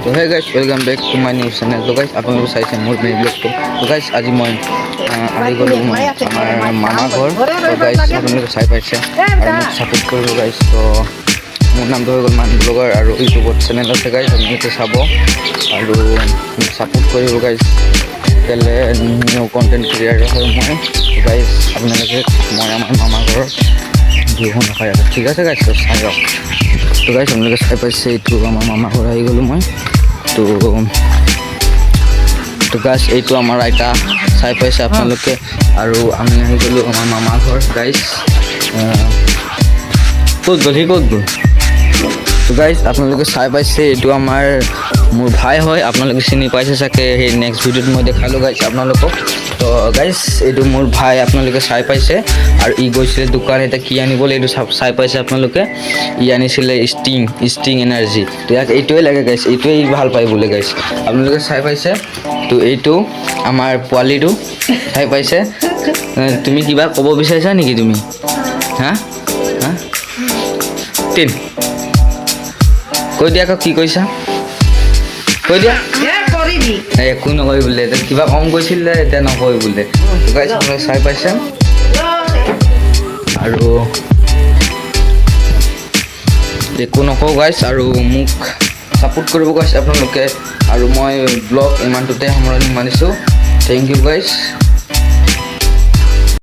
তো hey guys welcome back to my news channel. তো guys আপোনালোকে চাইছে মোৰ মেইন ব্লগটো। তো গাইজ আজি মই আহি গ'লোঁ মই আমাৰ মামা ঘৰ। তো গাইজ আপোনালোকে চাই পাইছে আৰু মোক ছাপোৰ্ট কৰিব গাইজ। তো মোৰ নামটো হৈ গ'ল মান ব্লগাৰ আৰু ইউটিউবত চেনেল আছে গাইজ, আপোনালোকে চাব আৰু মোক ছাপোৰ্ট কৰিব গাইজ। কেলে নিউ কণ্টেণ্ট ক্ৰিয়েটৰ হয় মই। গাইজ আপোনালোকে মই আমাৰ মামা ঘৰৰ বিহু নাখায় আৰু ঠিক আছে গাইজ, তো চাই যাওক। তো গাইজ আপোনালোকে চাই পাইছে এইটো আমাৰ মামা ঘৰ আহি গ'লোঁ মই। তো গাইজ এইটো আমাৰ আইতা চাই পাইছে আপোনালোকে আৰু আমি আহি গ'লোঁ আমাৰ মামা ঘৰ গাইজ। ক'ত গ'ল সি, ক'ত গ'ল? তো গাইজ আপোনালোকে চাই পাইছে এইটো আমাৰ মোৰ ভাই হয়, আপোনালোকে চিনি পাইছে চাগে, সেই নেক্সট ভিডিঅ'ত মই দেখালোঁ গাইজ আপোনালোকক। তো গাইজ এইটো মোৰ ভাই আপোনালোকে চাই পাইছে আৰু ই গৈছিলে দোকান, এতিয়া কি আনিবলৈ এইটো চাই পাইছে আপোনালোকে। ই আনিছিলে ষ্টিং এনাৰ্জি। তো ইয়াক এইটোৱে লাগে গাইজ, এইটোৱে ভাল পায় বোলে গাইজ, আপোনালোকে চাই পাইছে। তো এইটো আমাৰ পোৱালিটো চাই পাইছে। তুমি কিবা ক'ব বিচাৰিছা নেকি তুমি? হা হা তিন কৈ দিয়া আকৌ কি কৈছা, কৈ দিয়া। একো নকয় বোলে, কিবা কম কৈছিলে এতিয়া নকয় বোলে। গাইজ আপোনালোকে চাই পাইছে আৰু একো নকওঁ গাইজ আৰু মোক ছাপোৰ্ট কৰিব গাইজ আপোনালোকে। আৰু মই ব্লগ ইমানটোতে সামৰণি মানিছোঁ। Thank U guys.